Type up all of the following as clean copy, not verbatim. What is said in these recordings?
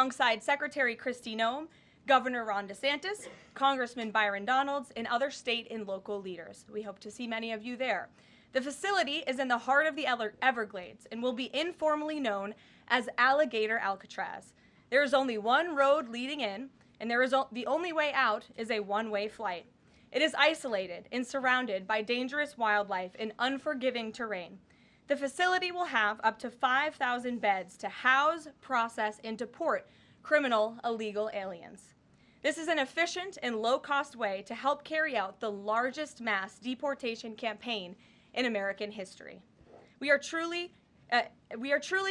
alongside Secretary Kristi Noem, Governor Ron DeSantis, Congressman Byron Donalds, and other state and local leaders. We hope to see many of you there. The facility is in the heart of the Everglades and will be informally known as Alligator Alcatraz. There is only one road leading in, and the only way out is a one-way flight. It is isolated and surrounded by dangerous wildlife and unforgiving terrain. The facility will have up to 5,000 beds to house, process, and deport criminal illegal aliens. This is an efficient and low-cost way to help carry out the largest mass deportation campaign in American history. We are truly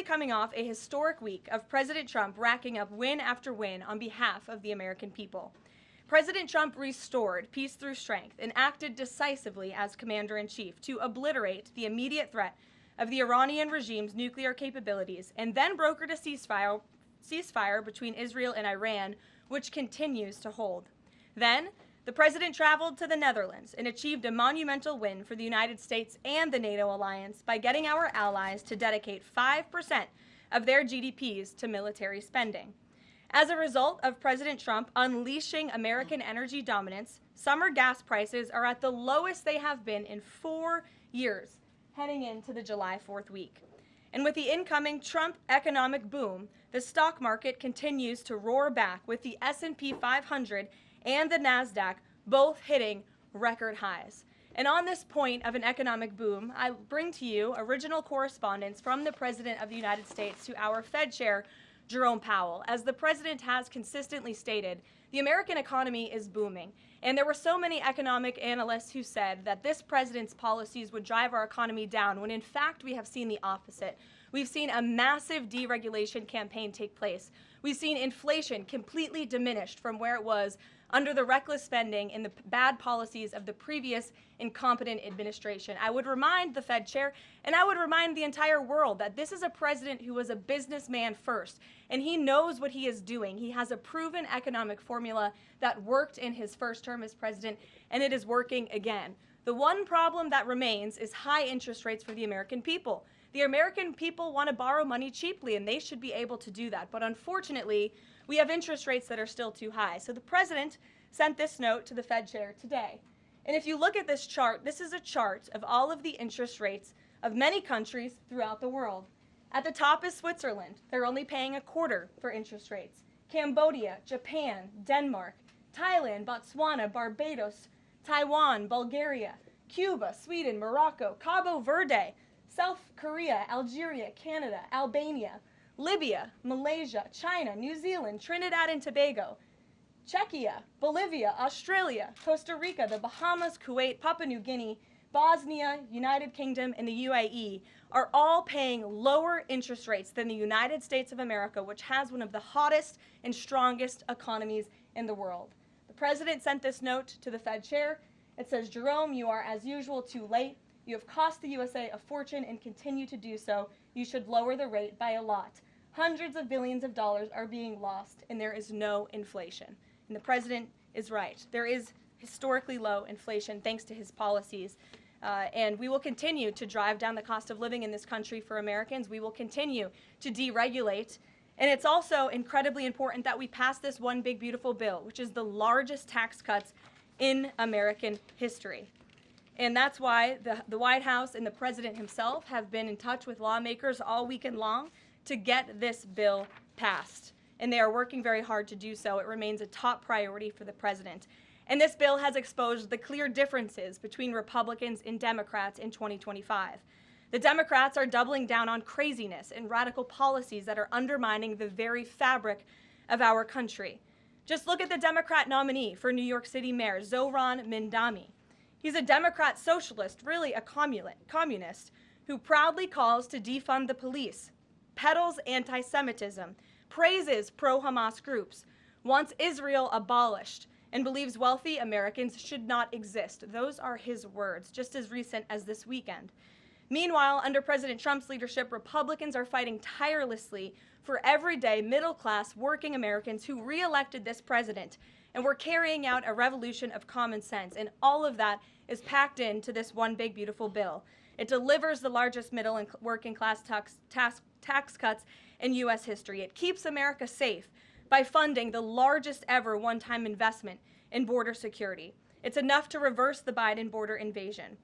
coming off a historic week of President Trump racking up win after win on behalf of the American people. President Trump restored peace through strength and acted decisively as commander-in-chief to obliterate the immediate threat of the Iranian regime's nuclear capabilities, and then brokered a ceasefire between Israel and Iran, which continues to hold. Then, the president traveled to the Netherlands and achieved a monumental win for the United States and the NATO alliance by getting our allies to dedicate 5% of their GDPs to military spending. As a result of President Trump unleashing American energy dominance, summer gas prices are at the lowest they have been in 4 years, heading into the July 4th week. And with the incoming Trump economic boom, the stock market continues to roar back, with the S&P 500 and the NASDAQ both hitting record highs. And on this point of an economic boom, I bring to you original correspondence from the President of the United States to our Fed Chair, Jerome Powell. As the President has consistently stated, the American economy is booming. And there were so many economic analysts who said that this president's policies would drive our economy down, when in fact we have seen the opposite. We've seen a massive deregulation campaign take place. We've seen inflation completely diminished from where it was under the reckless spending and the bad policies of the previous incompetent administration. I would remind the Fed chair, and I would remind the entire world, that this is a president who was a businessman first, and he knows what he is doing. He has a proven economic formula that worked in his first term as president, and it is working again. The one problem that remains is high interest rates for the American people. The American people want to borrow money cheaply, and they should be able to do that. But unfortunately, we have interest rates that are still too high. So the president sent this note to the Fed chair today. And if you look at this chart, this is a chart of all of the interest rates of many countries throughout the world. At the top is Switzerland. They're only paying a quarter for interest rates. Cambodia, Japan, Denmark, Thailand, Botswana, Barbados, Taiwan, Bulgaria, Cuba, Sweden, Morocco, Cabo Verde, South Korea, Algeria, Canada, Albania, Libya, Malaysia, China, New Zealand, Trinidad and Tobago, Czechia, Bolivia, Australia, Costa Rica, the Bahamas, Kuwait, Papua New Guinea, Bosnia, United Kingdom, and the UAE are all paying lower interest rates than the United States of America, which has one of the hottest and strongest economies in the world. The president sent this note to the Fed chair. It says, "Jerome, you are as usual too late. You have cost the USA a fortune and continue to do so. You should lower the rate by a lot. Hundreds of billions of dollars are being lost, and there is no inflation." And the president is right. There is historically low inflation thanks to his policies. And we will continue to drive down the cost of living in this country for Americans. We will continue to deregulate. And it's also incredibly important that we pass this one big beautiful bill, which is the largest tax cuts in American history. And that's why the White House and the president himself have been in touch with lawmakers all weekend long to get this bill passed. And they are working very hard to do so. It remains a top priority for the president. And this bill has exposed the clear differences between Republicans and Democrats in 2025. The Democrats are doubling down on craziness and radical policies that are undermining the very fabric of our country. Just look at the Democrat nominee for New York City Mayor, Zohran Mamdani. He's a Democrat socialist, really a communist, who proudly calls to defund the police, peddles anti-Semitism, praises pro-Hamas groups, wants Israel abolished, and believes wealthy Americans should not exist. Those are his words, just as recent as this weekend. Meanwhile, under President Trump's leadership, Republicans are fighting tirelessly for everyday middle-class working Americans who re-elected this president, and we're carrying out a revolution of common sense, and all of that is packed into this one big beautiful bill. It delivers the largest middle and working class tax cuts, in U.S. history. It keeps America safe by funding the largest ever one-time investment in border security. It's enough to reverse the Biden border invasion.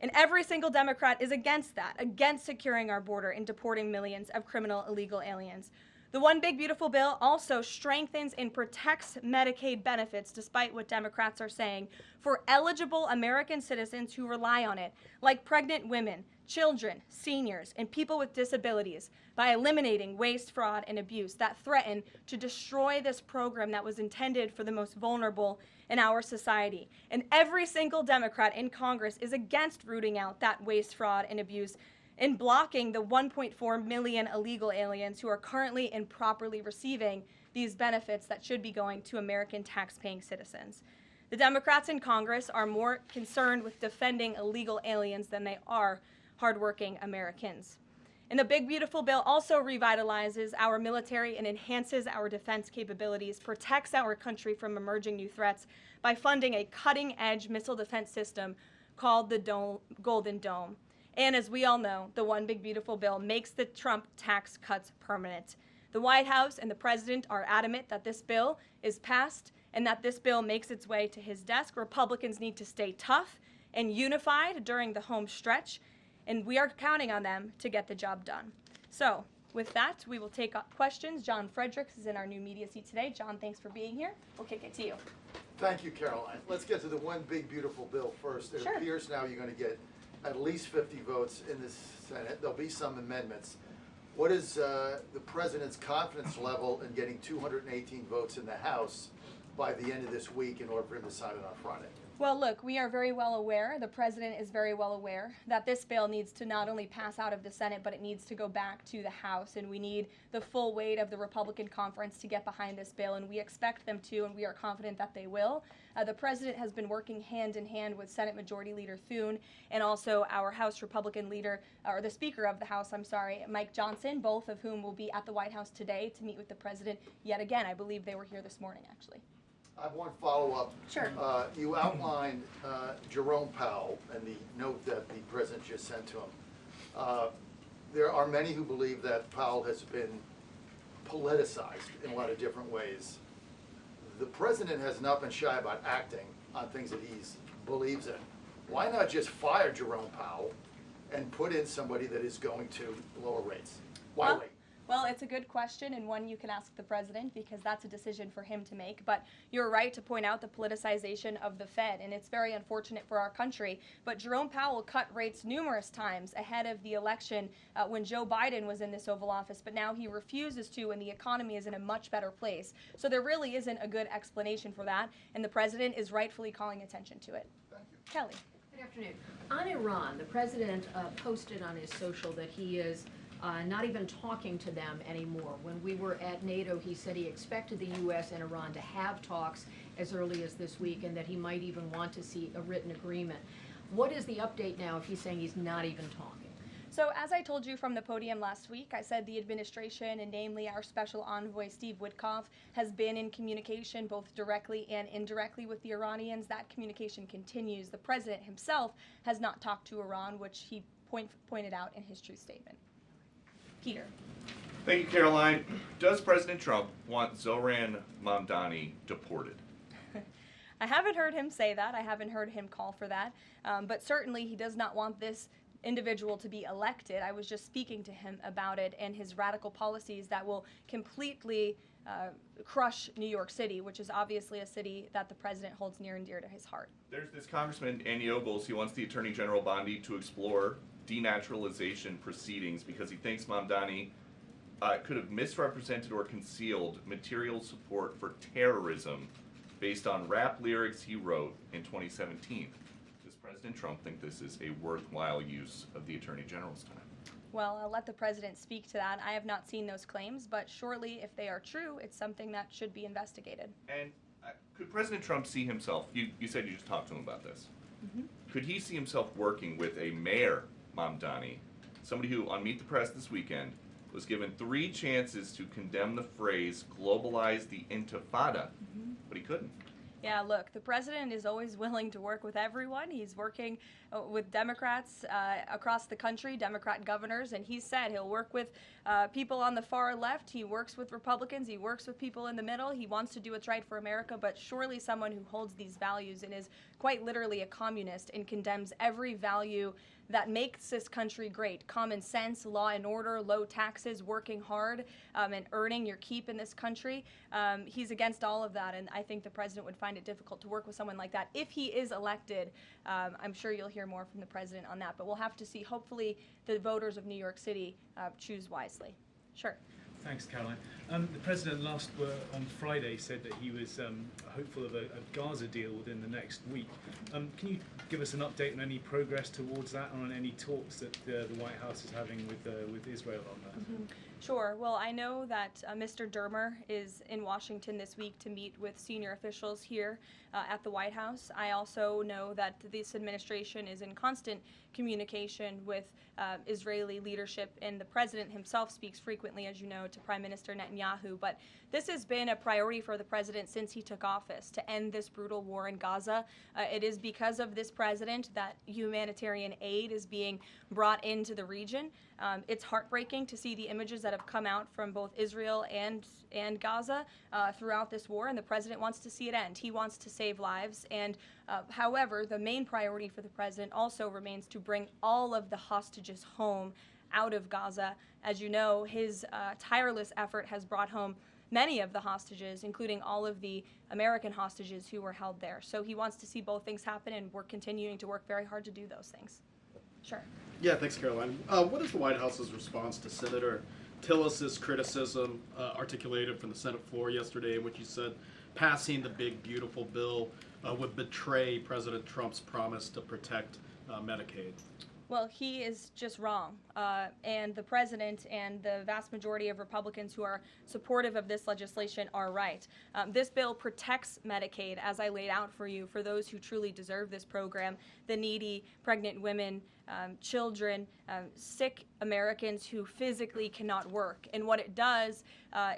And every single Democrat is against that, against securing our border and deporting millions of criminal illegal aliens. The One Big Beautiful Bill also strengthens and protects Medicaid benefits, despite what Democrats are saying, for eligible American citizens who rely on it, like pregnant women, children, seniors, and people with disabilities, by eliminating waste, fraud, and abuse that threaten to destroy this program that was intended for the most vulnerable in our society. And every single Democrat in Congress is against rooting out that waste, fraud, and abuse and blocking the 1.4 million illegal aliens who are currently improperly receiving these benefits that should be going to American tax-paying citizens. The Democrats in Congress are more concerned with defending illegal aliens than they are hardworking Americans. And the Big Beautiful Bill also revitalizes our military and enhances our defense capabilities, protects our country from emerging new threats by funding a cutting-edge missile defense system called the Golden Dome. And as we all know, the One Big Beautiful Bill makes the Trump tax cuts permanent. The White House and the President are adamant that this bill is passed and that this bill makes its way to his desk. Republicans need to stay tough and unified during the home stretch, and we are counting on them to get the job done. So with that, we will take questions. John Fredericks is in our new media seat today. John, thanks for being here. We'll kick it to you. Thank you, Caroline. Let's get to the One Big Beautiful Bill first. It appears now you're going to get at least 50 votes in the Senate. There'll be some amendments. What is the President's confidence level in getting 218 votes in the House by the end of this week in order for him to sign it on Friday? Well, look, we are very well aware, the President is very well aware, that this bill needs to not only pass out of the Senate, but it needs to go back to the House, and we need the full weight of the Republican conference to get behind this bill, and we expect them to, and we are confident that they will. The President has been working hand in hand with Senate Majority Leader Thune and also our House Republican leader, or the Speaker of the House, Mike Johnson, both of whom will be at the White House today to meet with the President yet again. I believe they were here this morning, actually. I have one follow-up. Sure. You outlined Jerome Powell and the note that the President just sent to him. There are many who believe that Powell has been politicized in a lot of different ways. The President has not been shy about acting on things that he believes in. Why not just fire Jerome Powell and put in somebody that is going to lower rates? Why wait? Well, it's a good question, and one you can ask the President, because that's a decision for him to make. But you're right to point out the politicization of the Fed, and it's very unfortunate for our country. But Jerome Powell cut rates numerous times ahead of the election when Joe Biden was in this Oval Office, but now he refuses to, and the economy is in a much better place. So there really isn't a good explanation for that, and the President is rightfully calling attention to it. Thank you. Kelly. Good afternoon. On Iran, the President posted on his social that he is not even talking to them anymore. When we were at NATO, he said he expected the U.S. and Iran to have talks as early as this week, and that he might even want to see a written agreement. What is the update now if he's saying he's not even talking? So as I told you from the podium last week, I said the administration, and namely our special envoy Steve Witkoff, has been in communication both directly and indirectly with the Iranians. That communication continues. The President himself has not talked to Iran, which he pointed out in his truth statement. Peter. Thank you, Caroline. Does President Trump want Zohran Mamdani deported? I haven't heard him say that. I haven't heard him call for that. But certainly he does not want this individual to be elected. I was just speaking to him about it and his radical policies that will completely crush New York City, which is obviously a city that the President holds near and dear to his heart. There's this Congressman, Andy Ogles. He wants the Attorney General Bondi to explore denaturalization proceedings because he thinks Mamdani could have misrepresented or concealed material support for terrorism based on rap lyrics he wrote in 2017. Does President Trump think this is a worthwhile use of the Attorney General's time? Well, I'll let the President speak to that. I have not seen those claims, but surely if they are true, it's something that should be investigated. And could President Trump see himself, you said you just talked to him about this, could he see himself working with a Mayor Mamdani, somebody who, on Meet the Press this weekend, was given 3 chances to condemn the phrase globalize the intifada, but he couldn't? Yeah, look, the president is always willing to work with everyone. He's working with Democrats across the country, Democrat governors, and he said he'll work with people on the far left. He works with Republicans. He works with people in the middle. He wants to do what's right for America, but surely someone who holds these values and is quite literally a communist and condemns every value that makes this country great. Common sense, law and order, low taxes, working hard, and earning your keep in this country. He's against all of that, and I think the president would find it difficult to work with someone like that. If he is elected, I'm sure you'll hear more from the president on that, but we'll have to see. Hopefully the voters of New York City choose wisely. Sure. Thanks, Caroline. The president on Friday said that he was hopeful of a Gaza deal within the next week. Can you give us an update on any progress towards that, and on any talks that the White House is having with Israel on that? Mm-hmm. Sure. Well, I know that Mr. Dermer is in Washington this week to meet with senior officials here at the White House. I also know that this administration is in constant communication with Israeli leadership, and the president himself speaks frequently, as you know, to Prime Minister Netanyahu. But this has been a priority for the president since he took office, to end this brutal war in Gaza. It is because of this president that humanitarian aid is being brought into the region. It's heartbreaking to see the images that have come out from both Israel and Gaza throughout this war, and the president wants to see it end. He wants to save lives, and however, the main priority for the president also remains to bring all of the hostages home out of Gaza. As you know, his tireless effort has brought home many of the hostages, including all of the American hostages who were held there. So he wants to see both things happen, and we're continuing to work very hard to do those things. Sure. Yeah, thanks, Caroline. What is the White House's response to Senator Tillis's criticism articulated from the Senate floor yesterday, in which he said passing the big, beautiful bill would betray President Trump's promise to protect Medicaid? Well, he is just wrong. And the president and the vast majority of Republicans who are supportive of this legislation are right. This bill protects Medicaid, as I laid out for you, for those who truly deserve this program, the needy, pregnant women, children, sick Americans who physically cannot work. And what it does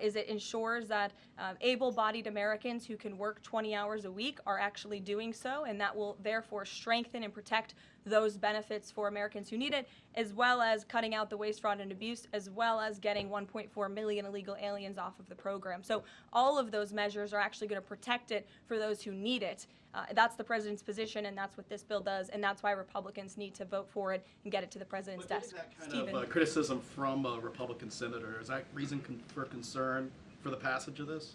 is it ensures that able-bodied Americans who can work 20 hours a week are actually doing so, and that will therefore strengthen and protect those benefits for Americans who need it, as well as cutting out the waste, fraud, and abuse, as well as getting 1.4 million illegal aliens off of the program. So all of those measures are actually going to protect it for those who need it. That's the president's position, and that's what this bill does, and that's why Republicans need to vote for it and get it to the president's desk. That kind of criticism from a Republican senator, is that reason for concern for the passage of this?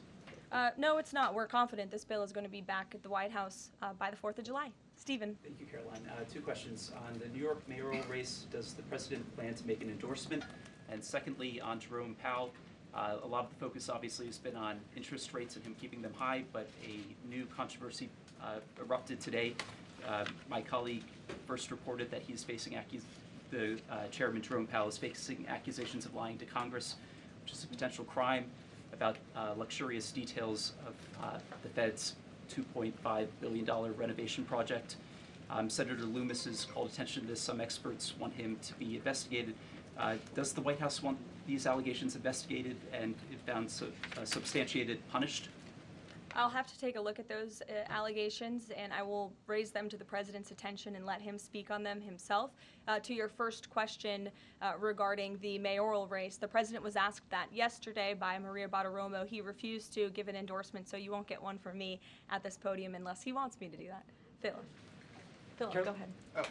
No, it's not. We're confident this bill is going to be back at the White House by the 4th of July. Stephen. Thank you, Caroline. Two questions. On the New York mayoral race, does the president plan to make an endorsement? And secondly, on Jerome Powell, a lot of the focus obviously has been on interest rates and him keeping them high, but a new controversy erupted today. My colleague first reported that he's facing Chairman Jerome Powell is facing accusations of lying to Congress, which is a potential crime, about luxurious details of the Fed's $2.5 billion renovation project. Senator Loomis has called attention to this. Some experts want him to be investigated. Does the White House want these allegations investigated and, if found substantiated, punished? I'll have to take a look at those allegations, and I will raise them to the president's attention and let him speak on them himself. To your first question regarding the mayoral race, the president was asked that yesterday by Maria Bartiromo. He refused to give an endorsement, so you won't get one from me at this podium unless he wants me to do that. Philip, go ahead. Oh, okay.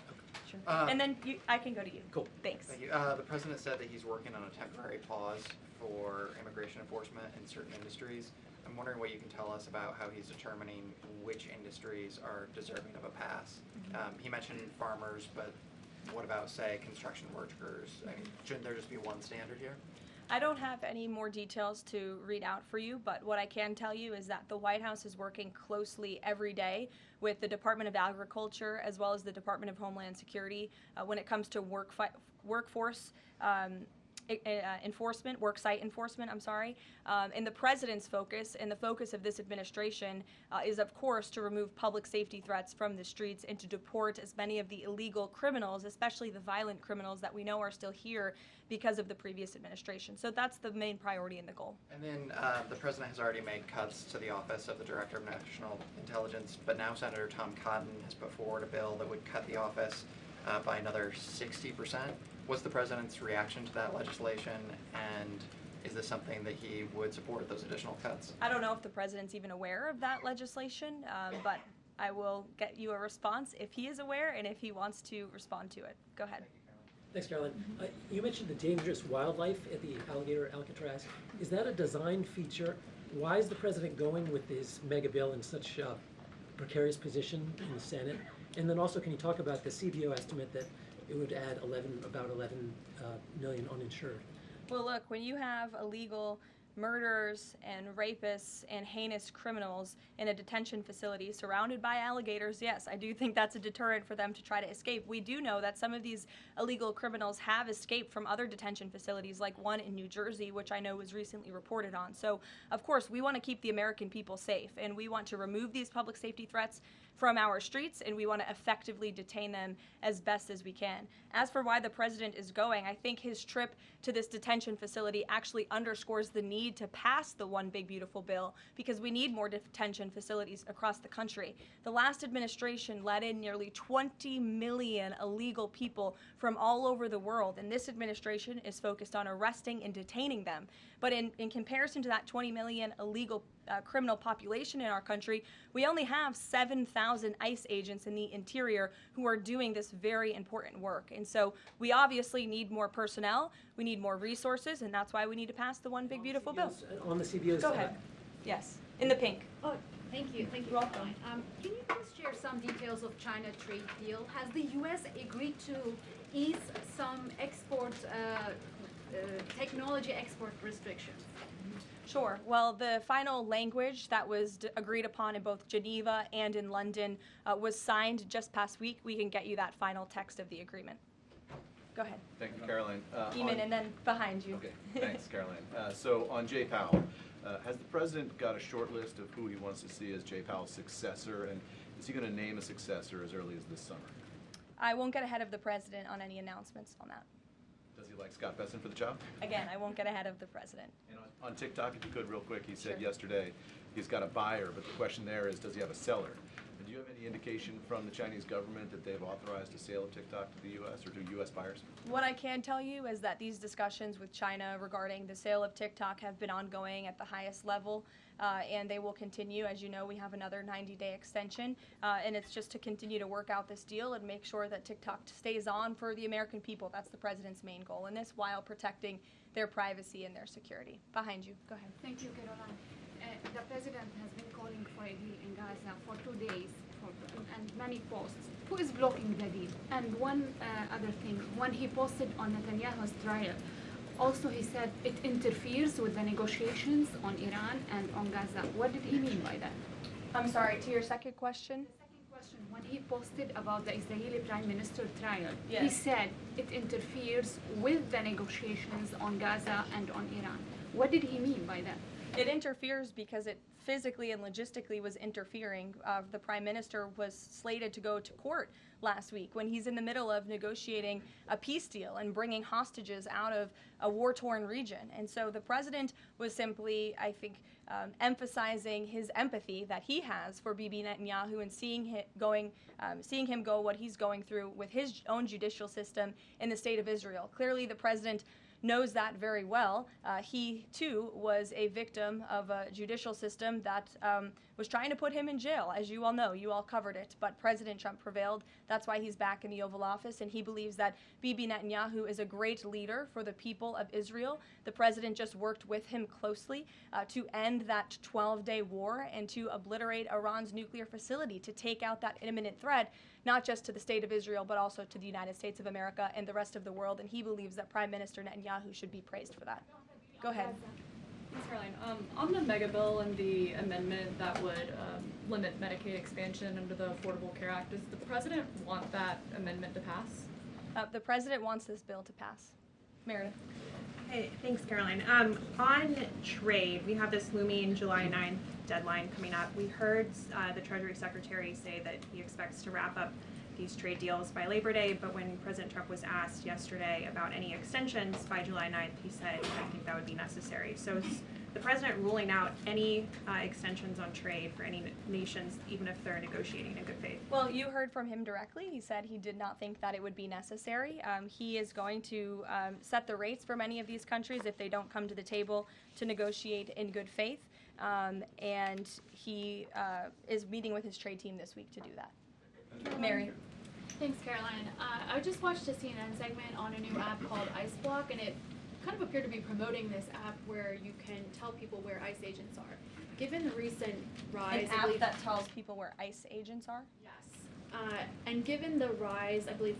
Sure. And then I can go to you. Cool. Thanks. Thank you. The president said that he's working on a temporary pause for immigration enforcement in certain industries. I'm wondering what you can tell us about how he's determining which industries are deserving of a pass. He mentioned farmers, but what about, say, construction workers? I mean, shouldn't there just be one standard here? I don't have any more details to read out for you, but what I can tell you is that the White House is working closely every day with the Department of Agriculture as well as the Department of Homeland Security when it comes to workforce enforcement, worksite enforcement, and the president's focus and the focus of this administration is, of course, to remove public safety threats from the streets and to deport as many of the illegal criminals, especially the violent criminals that we know are still here because of the previous administration. So that's the main priority and the goal. And then the president has already made cuts to the office of the Director of National Intelligence, but now Senator Tom Cotton has put forward a bill that would cut the office by another 60%. What's the president's reaction to that legislation, and is this something that he would support, those additional cuts? I don't know if the president's even aware of that legislation, but I will get you a response if he is aware and if he wants to respond to it. Go ahead. Thanks, Caroline. You mentioned the dangerous wildlife at the Alligator Alcatraz. Is that a design feature? Why is the president going with this mega bill in such a precarious position in the Senate? And then also, can you talk about the CBO estimate that it would add about 11 million uninsured? Well, look, when you have illegal murderers and rapists and heinous criminals in a detention facility surrounded by alligators, yes, I do think that's a deterrent for them to try to escape. We do know that some of these illegal criminals have escaped from other detention facilities, like one in New Jersey, which I know was recently reported on. So, of course, we want to keep the American people safe, and we want to remove these public safety threats from our streets, and we want to effectively detain them as best as we can. As for why the president is going, I think his trip to this detention facility actually underscores the need to pass the One Big Beautiful Bill, because we need more detention facilities across the country. The last administration let in nearly 20 million illegal people from all over the world, and this administration is focused on arresting and detaining them. But in comparison to that 20 million illegal criminal population in our country, we only have 7,000 ICE agents in the interior who are doing this very important work. And so we obviously need more personnel, we need more resources, and that's why we need to pass the One Big Beautiful Bill. On the CBOs. Go ahead. Yes, in the pink. Oh, thank you, You're welcome. Can you please share some details of China trade deal? Has the U.S. agreed to ease some technology export restrictions? Sure. Well, the final language that was agreed upon in both Geneva and in London was signed just past week. We can get you that final text of the agreement. Go ahead. Thank you, Caroline. Eamon, and then behind you. Okay, thanks, Caroline. So on Jay Powell, has the president got a short list of who he wants to see as Jay Powell's successor, and is he going to name a successor as early as this summer? I won't get ahead of the president on any announcements on that. Does he like Scott Besson for the job? Again, I won't get ahead of the president. And on TikTok, if you could, real quick, he said Sure. yesterday he's got a buyer, but the question there is, does he have a seller? And do you have any indication from the Chinese government that they've authorized a sale of TikTok to the U.S. or to U.S. buyers? What I can tell you is that these discussions with China regarding the sale of TikTok have been ongoing at the highest level, and they will continue. As you know, we have another 90-day extension, and it's just to continue to work out this deal and make sure that TikTok stays on for the American people. That's the president's main goal in this, while protecting their privacy and their security. Behind you. Go ahead. Thank you, Caroline. The president has been calling for a deal in Gaza for 2 days, and many posts. Who is blocking the deal? And one other thing, when he posted on Netanyahu's trial, also he said it interferes with the negotiations on Iran and on Gaza. What did he mean by that? I'm sorry, to your second question? The second question, when he posted about the Israeli Prime Minister trial, he Yes. said it interferes with the negotiations on Gaza and on Iran. What did he mean by that? It interferes because it physically and logistically was interfering. The prime minister was slated to go to court last week when he's in the middle of negotiating a peace deal and bringing hostages out of a war-torn region. And so the president was simply, I think, emphasizing his empathy that he has for Bibi Netanyahu and seeing him go what he's going through with his own judicial system in the state of Israel. Clearly, the president knows that very well. He, too, was a victim of a judicial system that was trying to put him in jail, as you all know. You all covered it. But President Trump prevailed. That's why he's back in the Oval Office, and he believes that Bibi Netanyahu is a great leader for the people of Israel. The president just worked with him closely to end that 12-day war and to obliterate Iran's nuclear facility, to take out that imminent threat, not just to the state of Israel, but also to the United States of America and the rest of the world. And he believes that Prime Minister Netanyahu should be praised for that. Go ahead. Ms. Caroline, on the mega bill and the amendment that would limit Medicaid expansion under the Affordable Care Act, does the president want that amendment to pass? The president wants this bill to pass. Meredith. Hey, thanks, Caroline. On trade, we have this looming July 9th deadline coming up. We heard the Treasury Secretary say that he expects to wrap up these trade deals by Labor Day, but when President Trump was asked yesterday about any extensions by July 9th, he said, I think that would be necessary. So is the president ruling out any extensions on trade for any nations, even if they're negotiating in good faith? Well, you heard from him directly. He said he did not think that it would be necessary. He is going to set the rates for many of these countries if they don't come to the table to negotiate in good faith. And he is meeting with his trade team this week to do that. Mary. Thanks, Caroline. I just watched a CNN segment on a new app called Ice Block, and it kind of appeared to be promoting this app where you can tell people where ICE agents are. Given the recent rise, An app that tells people where ICE agents are? Yes. And given the rise, I believe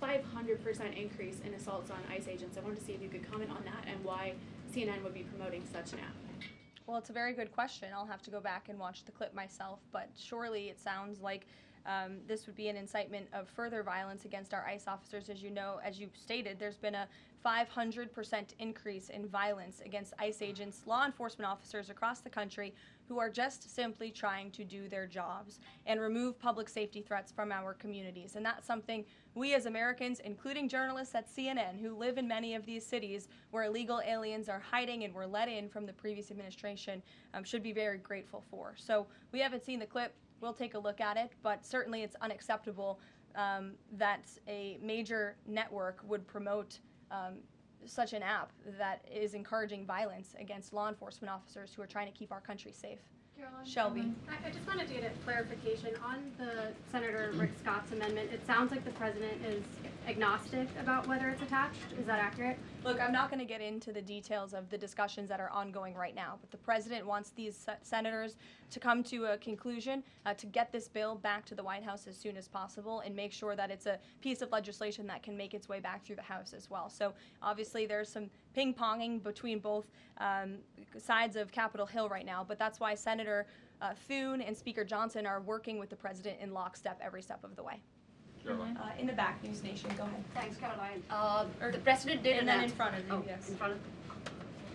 500% increase in assaults on ICE agents, I wanted to see if you could comment on that and why CNN would be promoting such an app. Well, it's a very good question. I'll have to go back and watch the clip myself, but surely it sounds like this would be an incitement of further violence against our ICE officers. As you know, as you stated, there's been a 500% increase in violence against ICE agents, law enforcement officers across the country who are just simply trying to do their jobs and remove public safety threats from our communities. And that's something we as Americans, including journalists at CNN who live in many of these cities where illegal aliens are hiding and were let in from the previous administration, should be very grateful for. So we haven't seen the clip. We'll take a look at it, but certainly it's unacceptable that a major network would promote such an app that is encouraging violence against law enforcement officers who are trying to keep our country safe. Caroline, Shelby. I just wanted to get a clarification on the Senator Rick Scott's amendment. It sounds like the president is agnostic about whether it's attached. Is that accurate? Look, I'm not going to get into the details of the discussions that are ongoing right now, but the president wants these senators to come to a conclusion, to get this bill back to the White House as soon as possible and make sure that it's a piece of legislation that can make its way back through the House as well. So obviously there's some ping-ponging between both sides of Capitol Hill right now, but that's why Senator Thune and Speaker Johnson are working with the president in lockstep every step of the way. In the back, News Nation, go ahead. Thanks, Caroline. The president did and then in front of you, yes. In front of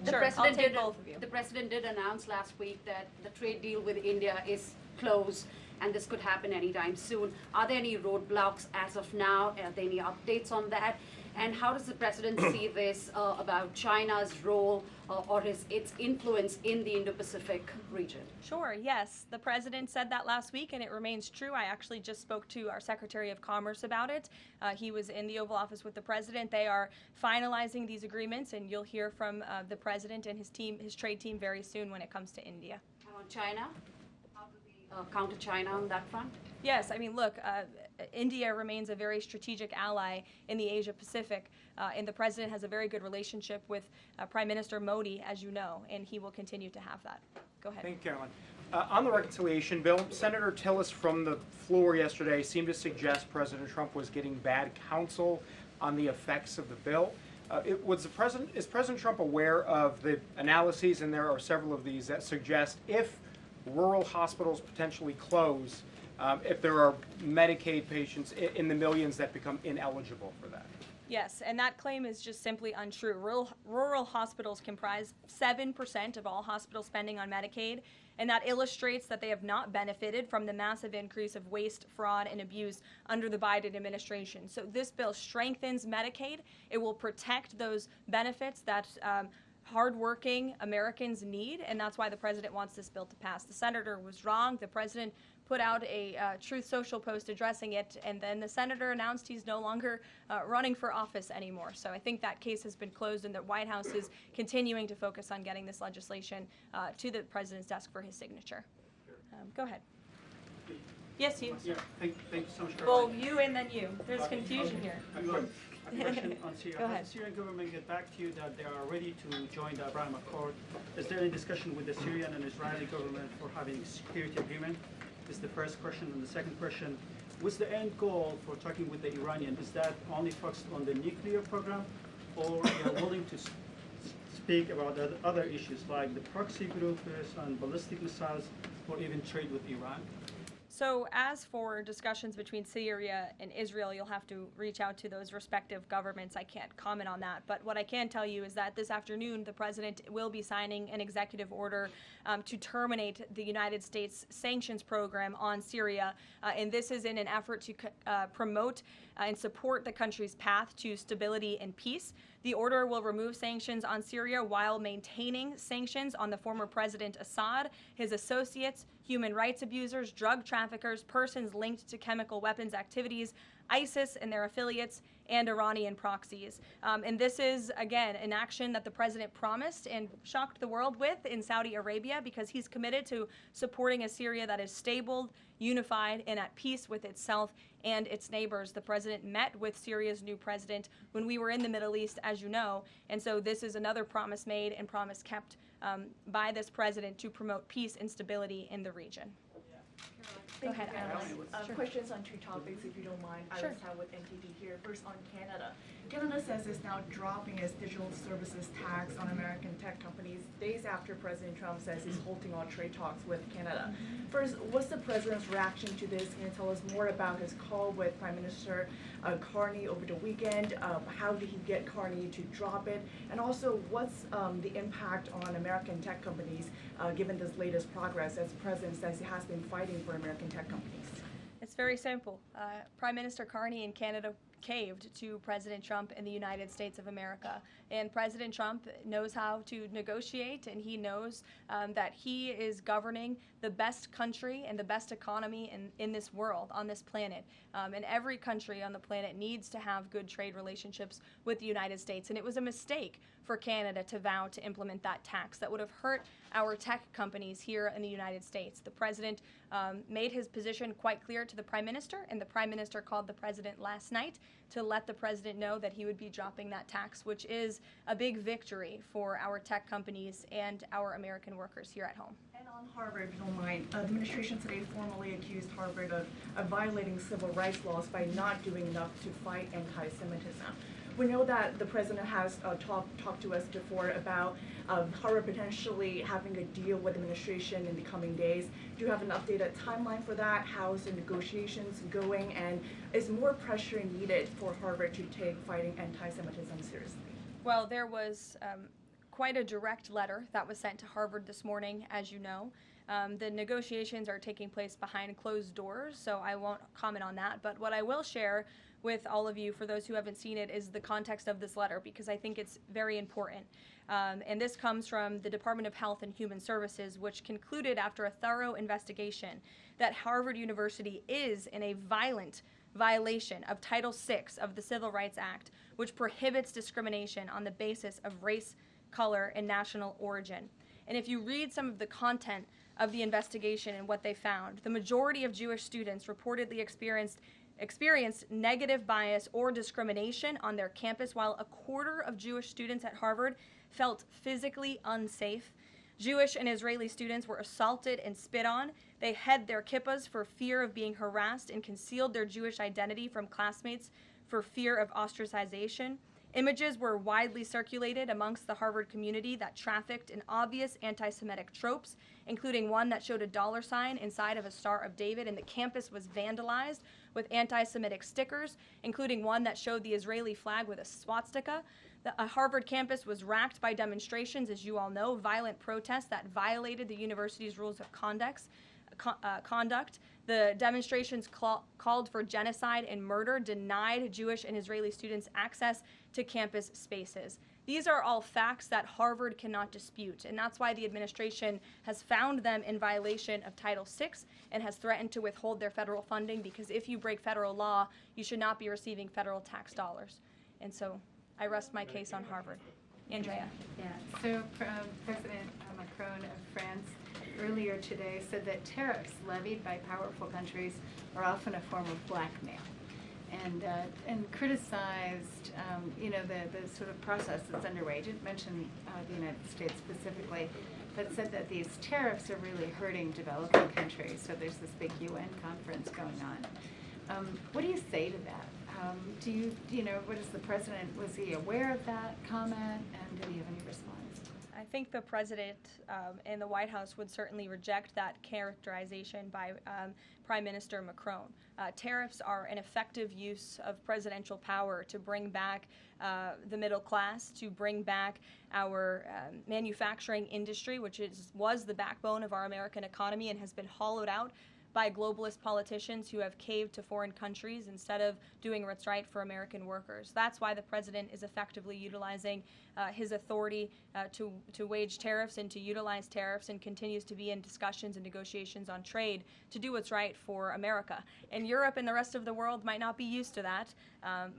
Sure, I'll take both of you. The president did announce last week that the trade deal with India is closed and this could happen anytime soon. Are there any roadblocks as of now? Are there any updates on that? And how does the president see this about China's role or its influence in the Indo-Pacific region? Sure, yes. The president said that last week, and it remains true. I actually just spoke to our Secretary of Commerce about it. He was in the Oval Office with the president. They are finalizing these agreements, and you'll hear from the president and his team, his trade team, very soon when it comes to India. And on China? How do we counter China on that front? Yes, I mean, look, India remains a very strategic ally in the Asia-Pacific, and the president has a very good relationship with Prime Minister Modi, as you know, and he will continue to have that. Go ahead. Thank you, Caroline. On the reconciliation bill, Senator Tillis from the floor yesterday seemed to suggest President Trump was getting bad counsel on the effects of the bill. Is President Trump aware of the analyses, and there are several of these, that suggest if rural hospitals potentially close, if there are Medicaid patients in the millions that become ineligible for that? Yes, and that claim is just simply untrue. Rural hospitals comprise 7% of all hospital spending on Medicaid, and that illustrates that they have not benefited from the massive increase of waste, fraud, and abuse under the Biden administration. So this bill strengthens Medicaid. It will protect those benefits that hardworking Americans need, and that's why the president wants this bill to pass. The senator was wrong. The president put out a Truth Social post addressing it, and then the senator announced he's no longer running for office anymore. So I think that case has been closed, and the White House is continuing to focus on getting this legislation to the president's desk for his signature. Go ahead. Yes, you. Yeah, thank you so much. Well, you and then you. There's confusion here. A question on Syria. Go ahead. Has the Syrian government get back to you that they are ready to join the Abraham Accord? Is there any discussion with the Syrian and Israeli government for having a security agreement? Is the first question. And the second question, what's the end goal for talking with the Iranian? Is that only focused on the nuclear program, or they are willing to speak about other issues like the proxy groups and ballistic missiles, or even trade with Iran? So as for discussions between Syria and Israel, you'll have to reach out to those respective governments. I can't comment on that. But what I can tell you is that this afternoon, the president will be signing an executive order to terminate the United States sanctions program on Syria. And this is in an effort to promote and support the country's path to stability and peace. The order will remove sanctions on Syria while maintaining sanctions on the former President Assad, his associates, human rights abusers, drug traffickers, persons linked to chemical weapons activities, ISIS and their affiliates, and Iranian proxies. And this is, again, an action that the president promised and shocked the world with in Saudi Arabia, because he's committed to supporting a Syria that is stable, unified, and at peace with itself and its neighbors. The president met with Syria's new president when we were in the Middle East, as you know, and so this is another promise made and promise kept by this president to promote peace and stability in the region. Go ahead, Alice. Sure. Questions on two topics, if you don't mind. Sure. Alice with NTD here. First on Canada. Canada says it's now dropping its digital services tax on American tech companies days after President Trump says he's halting all trade talks with Canada. First, what's the president's reaction to this? Can you tell us more about his call with Prime Minister Carney over the weekend? How did he get Carney to drop it? And also, what's the impact on American tech companies given this latest progress, as the president says he has been fighting for American tech companies? It's very simple. Prime Minister Carney in Canada caved to President Trump in the United States of America. And President Trump knows how to negotiate, and he knows that he is governing the best country and the best economy in this world, on this planet. And every country on the planet needs to have good trade relationships with the United States. And it was a mistake for Canada to vow to implement that tax that would have hurt our tech companies here in the United States. The president made his position quite clear to the Prime Minister, and the Prime Minister called the president last night to let the president know that he would be dropping that tax, which is a big victory for our tech companies and our American workers here at home. And on Harvard, if you don't mind, the administration today formally accused Harvard of violating civil rights laws by not doing enough to fight anti-Semitism. We know that the president has talked to us before about Harvard potentially having a deal with the administration in the coming days. Do you have an updated timeline for that? How's the negotiations going? And is more pressure needed for Harvard to take fighting anti-Semitism seriously? Well, there was quite a direct letter that was sent to Harvard this morning, as you know. The negotiations are taking place behind closed doors, so I won't comment on that. But what I will share with all of you, for those who haven't seen it, is the context of this letter, because I think it's very important. And this comes from the Department of Health and Human Services, which concluded after a thorough investigation that Harvard University is in a violent violation of Title VI of the Civil Rights Act, which prohibits discrimination on the basis of race, color, and national origin. And if you read some of the content of the investigation and what they found, the majority of Jewish students reportedly experienced negative bias or discrimination on their campus, while a quarter of Jewish students at Harvard felt physically unsafe. Jewish and Israeli students were assaulted and spit on. They hid their kippahs for fear of being harassed and concealed their Jewish identity from classmates for fear of ostracization. Images were widely circulated amongst the Harvard community that trafficked in obvious anti-Semitic tropes, including one that showed a dollar sign inside of a Star of David, and the campus was vandalized with anti-Semitic stickers, including one that showed the Israeli flag with a swastika. The Harvard campus was racked by demonstrations, as you all know, violent protests that violated the university's rules of conduct. The demonstrations called for genocide and murder, denied Jewish and Israeli students access to campus spaces. These are all facts that Harvard cannot dispute, and that's why the administration has found them in violation of Title VI and has threatened to withhold their federal funding, because if you break federal law, you should not be receiving federal tax dollars. And so I rest my case on Harvard. Andrea. Yeah, so President Macron of France earlier today said that tariffs levied by powerful countries are often a form of blackmail, and criticized the sort of process that's underway. He didn't mention the United States specifically, but said that these tariffs are really hurting developing countries. So there's this big UN conference going on. What do you say to that? What is the president, was he aware of that comment, and did he have any response? I think the president and the White House would certainly reject that characterization by Prime Minister Macron. Tariffs are an effective use of presidential power to bring back the middle class, to bring back our manufacturing industry, which was the backbone of our American economy and has been hollowed out by globalist politicians who have caved to foreign countries instead of doing what's right for American workers. That's why the president is effectively utilizing his authority to wage tariffs and to utilize tariffs, and continues to be in discussions and negotiations on trade to do what's right for America. And Europe and the rest of the world might not be used to that,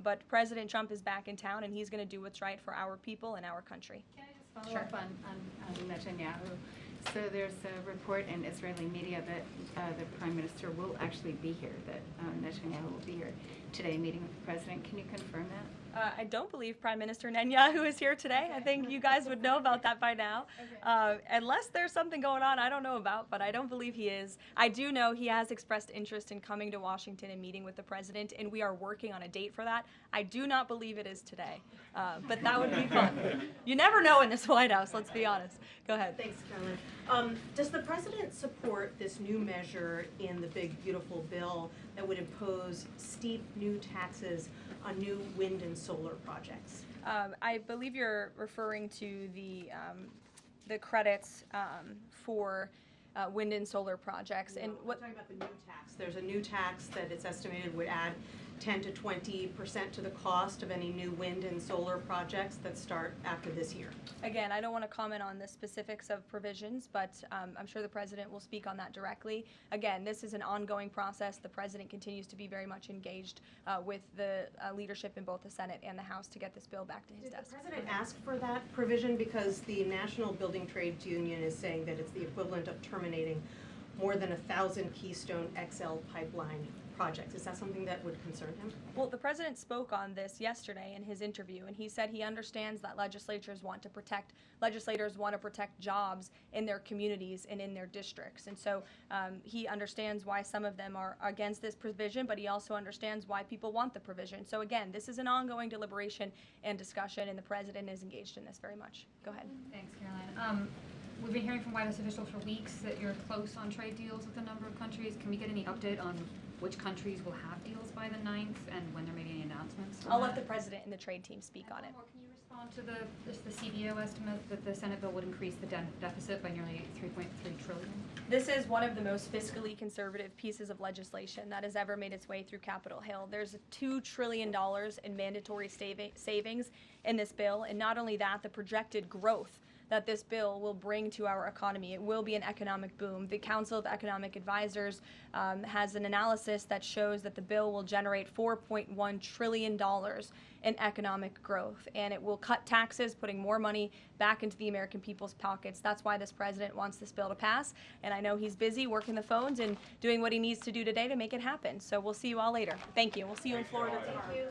but President Trump is back in town, and he's going to do what's right for our people and our country. Can I just follow up on Netanyahu? So there's a report in Israeli media that the Prime Minister will actually be here, that Netanyahu will be here today meeting with the President. Can you confirm that? I don't believe Prime Minister Netanyahu is here today. I think you guys would know about that by now. Unless there's something going on I don't know about, but I don't believe he is. I do know he has expressed interest in coming to Washington and meeting with the president, and we are working on a date for that. I do not believe it is today, but that would be fun. You never know in this White House, let's be honest. Go ahead. Thanks, Carolyn. Does the president support this new measure in the big, beautiful bill that would impose steep new taxes on new wind and solar projects? I believe you're referring to the credits for wind and solar projects. No, and we're talking about the new tax. There's a new tax that it's estimated would add 10 to 20% to the cost of any new wind and solar projects that start after this year. Again, I don't want to comment on the specifics of provisions, but I'm sure the president will speak on that directly. Again, this is an ongoing process. The president continues to be very much engaged with the leadership in both the Senate and the House to get this bill back to his desk. Did the president ask for that provision? Because the National Building Trades Union is saying that it's the equivalent of terminating more than 1,000 Keystone XL pipeline projects. Is that something that would concern him? Well, the president spoke on this yesterday in his interview, and he said he understands that legislators want to protect jobs in their communities and in their districts. And so he understands why some of them are against this provision, but he also understands why people want the provision. So again, this is an ongoing deliberation and discussion, and the president is engaged in this very much. Go ahead. Thanks, Caroline. We've been hearing from White House officials for weeks that you're close on trade deals with a number of countries. Can we get any update on which countries will have deals by the 9th and when there may be any announcements? I'll let the president and the trade team speak on it. Can you respond to the CBO estimate that the Senate bill would increase the deficit by nearly $3.3 trillion? This is one of the most fiscally conservative pieces of legislation that has ever made its way through Capitol Hill. There's $2 trillion in mandatory savings in this bill, and not only that, the projected growth that this bill will bring to our economy. It will be an economic boom. The Council of Economic Advisors has an analysis that shows that the bill will generate $4.1 trillion in economic growth, and it will cut taxes, putting more money back into the American people's pockets. That's why this president wants this bill to pass, and I know he's busy working the phones and doing what he needs to do today to make it happen. So we'll see you all later. Thank you. We'll see you in Florida tomorrow. Thank you.